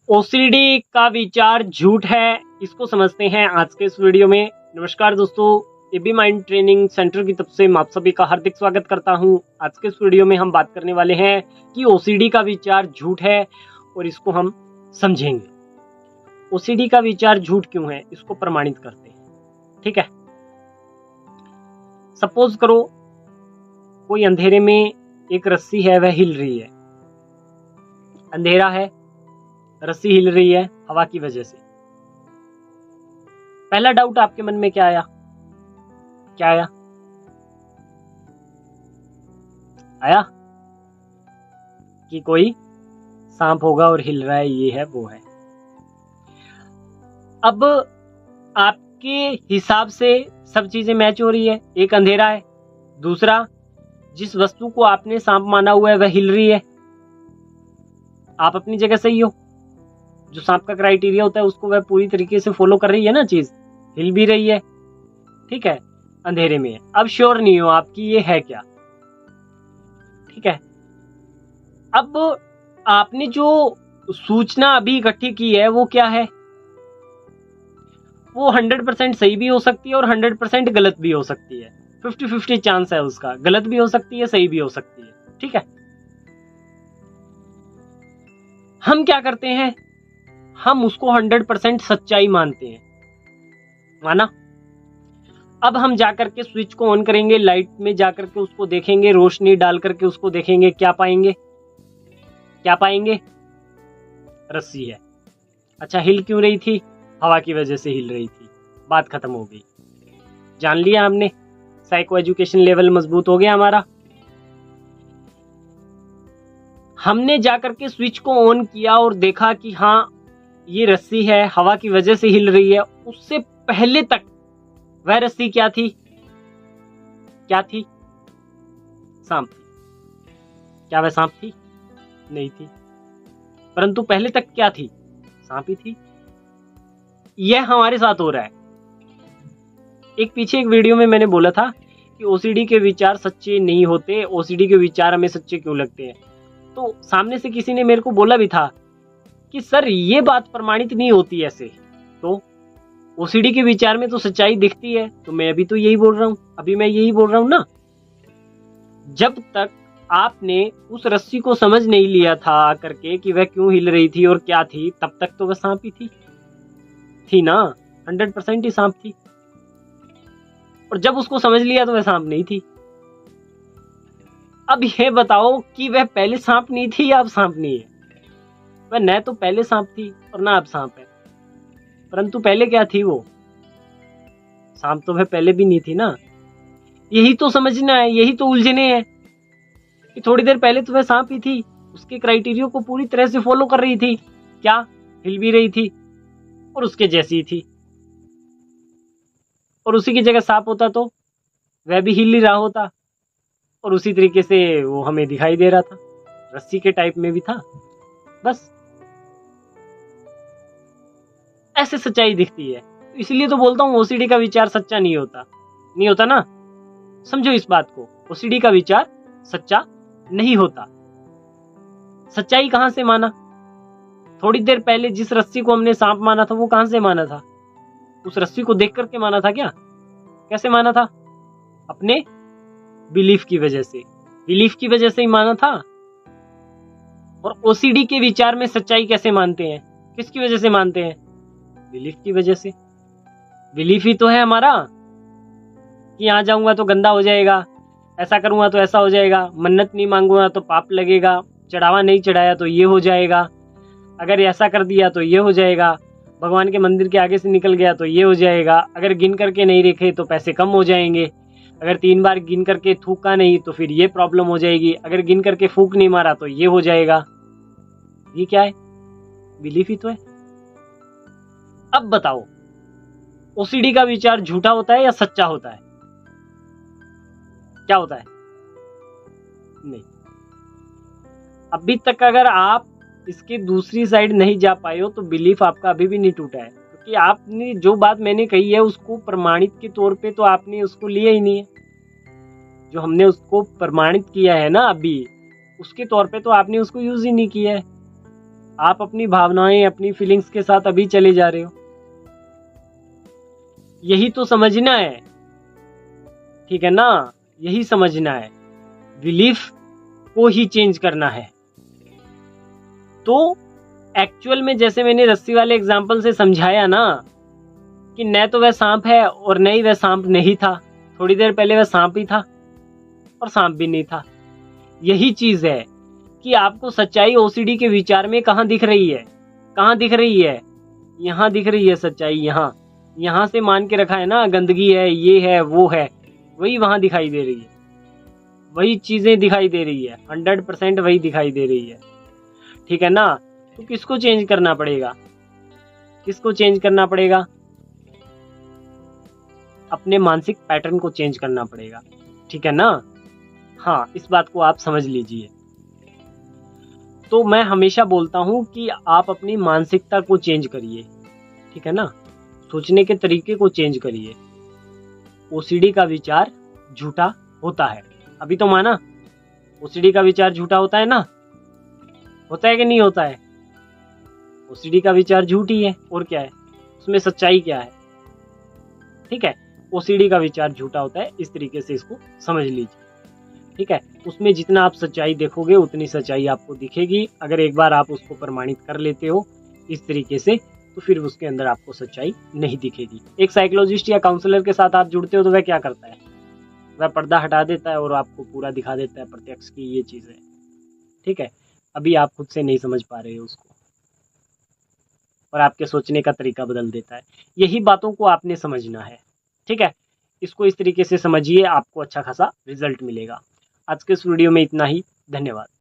OCD का विचार झूठ है, इसको समझते हैं आज के इस वीडियो में। नमस्कार दोस्तों, एबी माइंड ट्रेनिंग सेंटर की तरफ से मैं आप सभी का हार्दिक स्वागत करता हूं। आज के इस वीडियो में हम बात करने वाले हैं कि ओसीडी का विचार झूठ है और इसको हम समझेंगे। ओसीडी का विचार झूठ क्यों है, इसको प्रमाणित करते हैं। ठीक है, सपोज करो कोई अंधेरे में एक रस्सी है, वह हिल रही है। अंधेरा है, रस्सी हिल रही है हवा की वजह से। पहला डाउट आपके मन में क्या आया? क्या आया? आया कि कोई सांप होगा और हिल रहा है, ये है वो है। अब आपके हिसाब से सब चीजें मैच हो रही है। एक अंधेरा है, दूसरा जिस वस्तु को आपने सांप माना हुआ है वह हिल रही है। आप अपनी जगह सही हो, जो सांप का क्राइटेरिया होता है उसको वह पूरी तरीके से फॉलो कर रही है ना, चीज हिल भी रही है। ठीक है, अंधेरे में है। अब श्योर नहीं हो आपकी ये है क्या। ठीक है, अब आपने जो सूचना अभी इकट्ठी की है वो क्या है? वो 100% सही भी हो सकती है और 100% गलत भी हो सकती है। 50-50 चांस है उसका, गलत भी हो सकती है, सही भी हो सकती है। ठीक है, हम क्या करते हैं, हम उसको 100% सच्चाई मानते हैं। माना, अब हम जाकर के स्विच को ऑन करेंगे, लाइट में जाकर के उसको देखेंगे, रोशनी डाल करके उसको देखेंगे, क्या पाएंगे? क्या पाएंगे? रस्सी है। अच्छा, हिल क्यों रही थी? हवा की वजह से हिल रही थी। बात खत्म हो गई, जान लिया हमने। साइको एजुकेशन लेवल मजबूत हो गया हमारा। हमने जाकर के स्विच को ऑन किया और देखा कि हाँ ये रस्सी है, हवा की वजह से हिल रही है। उससे पहले तक वह रस्सी क्या थी? क्या थी? सांप थी। क्या वह सांप थी? नहीं थी। परंतु पहले तक क्या थी? सांप ही थी। यह हमारे साथ हो रहा है। पीछे एक वीडियो में मैंने बोला था कि ओसीडी के विचार सच्चे नहीं होते, ओसीडी के विचार हमें सच्चे क्यों लगते हैं। तो सामने से किसी ने मेरे को बोला भी था कि सर ये बात प्रमाणित नहीं होती ऐसे। तो ओसीडी के विचार में तो सच्चाई दिखती है, तो मैं अभी तो यही बोल रहा हूं। अभी मैं यही बोल रहा हूं ना। जब तक आपने उस रस्सी को समझ नहीं लिया था करके कि वह क्यों हिल रही थी और क्या थी, तब तक तो वह सांप ही थी ना। 100% ही सांप थी। और जब उसको समझ लिया तो वह सांप नहीं थी। अब यह बताओ कि वह पहले सांप नहीं थी या अब सांप नहीं है? वह न तो पहले सांप थी और ना अब सांप है। परंतु पहले क्या थी वो? सांप तो वह पहले भी नहीं थी ना। यही तो समझना है, यही तो उलझने हैं कि थोड़ी देर पहले तो वह सांप ही थी, उसके क्राइटेरिया को पूरी तरह से फॉलो कर रही थी। क्या? हिल भी रही थी और उसके जैसी थी। और उसी की जगह सांप होता तो वह भी हिल ही रहा होता और उसी तरीके से वो हमें दिखाई दे रहा था, रस्सी के टाइप में भी था। बस ऐसे सच्चाई दिखती है। इसलिए तो बोलता हूँ ओसीडी का विचार सच्चा नहीं होता ना। समझो इस बात को, ओसीडी का विचार सच्चा नहीं होता। सच्चाई कहां से माना? थोड़ी देर पहले जिस रस्सी को हमने सांप माना था वो कहां से माना था? उस रस्सी को देख करके माना था क्या? कैसे माना था? अपने बिलीफ की वजह से। बिलीफ की वजह से ही माना था। और ओसीडी के विचार में सच्चाई कैसे मानते हैं? किसकी वजह से मानते हैं? बिलीफ की वजह से। बिलीफ ही तो है हमारा कि यहाँ जाऊंगा तो गंदा हो जाएगा, ऐसा करूंगा तो ऐसा हो जाएगा, मन्नत नहीं मांगूंगा तो पाप लगेगा, चढ़ावा नहीं चढ़ाया तो ये हो जाएगा, अगर ऐसा कर दिया तो ये हो जाएगा, भगवान के मंदिर के आगे से निकल गया तो ये हो जाएगा, अगर गिन करके नहीं रखे तो पैसे कम हो जाएंगे, अगर 3 बार गिन करके थूका नहीं तो फिर ये प्रॉब्लम हो जाएगी, अगर गिन करके फूक नहीं मारा तो ये हो जाएगा। ये क्या है? बिलीफ ही तो है। अब बताओ, ओसीडी का विचार झूठा होता है या सच्चा होता है? क्या होता है? नहीं। अभी तक अगर आप इसके दूसरी साइड नहीं जा पाए हो तो बिलीफ आपका अभी भी नहीं टूटा है, क्योंकि आपने जो बात मैंने कही है उसको प्रमाणित के तौर पे तो आपने उसको लिया ही नहीं है। जो हमने उसको प्रमाणित किया है ना अभी, उसके तौर पे तो आपने उसको यूज ही नहीं किया है। आप अपनी भावनाएं, अपनी फीलिंग्स के साथ अभी चले जा रहे हो। यही तो समझना है, ठीक है ना, यही समझना है। बिलीफ को ही चेंज करना है। तो एक्चुअल में जैसे मैंने रस्सी वाले एग्जाम्पल से समझाया ना, कि न तो वह सांप है और न ही वह सांप नहीं था। थोड़ी देर पहले वह सांप ही था और सांप भी नहीं था। यही चीज है कि आपको सच्चाई ओसीडी के विचार में कहाँ दिख रही है, कहाँ दिख रही है, यहाँ दिख रही है सच्चाई। यहाँ से मान के रखा है ना, गंदगी है, ये है, वो है, वही वहां दिखाई दे रही है, वही चीजें दिखाई दे रही है, 100% वही दिखाई दे रही है, ठीक है ना। तो किसको चेंज करना पड़ेगा, किसको चेंज करना पड़ेगा? अपने मानसिक पैटर्न को चेंज करना पड़ेगा, ठीक है ना। हाँ, इस बात को आप समझ लीजिए। तो मैं हमेशा बोलता हूं कि आप अपनी मानसिकता को चेंज करिए, ठीक है ना, सोचने के तरीके को चेंज करिए। ओसीडी का विचार झूठा होता है, अभी तो माना। ओसीडी का विचार झूठा होता है ना, होता है कि नहीं होता है? ओसीडी का विचार झूठी है, और क्या है उसमें, सच्चाई क्या है? ठीक है, ओसीडी का विचार झूठा होता है, इस तरीके से इसको समझ लीजिए, ठीक है। उसमें जितना आप सच्चाई देखोगे उतनी सच्चाई आपको दिखेगी। अगर एक बार आप उसको प्रमाणित कर लेते हो इस तरीके से, तो फिर उसके अंदर आपको सच्चाई नहीं दिखेगी। एक साइकोलॉजिस्ट या काउंसलर के साथ आप जुड़ते हो तो वह क्या करता है? वह पर्दा हटा देता है और आपको पूरा दिखा देता है प्रत्यक्ष की ये चीज़ है, ठीक है। अभी आप खुद से नहीं समझ पा रहे हो उसको, और आपके सोचने का तरीका बदल देता है। यही बातों को आपने समझना है, ठीक है। इसको इस तरीके से समझिए, आपको अच्छा खासा रिजल्ट मिलेगा। आज के इस वीडियो में इतना ही। धन्यवाद।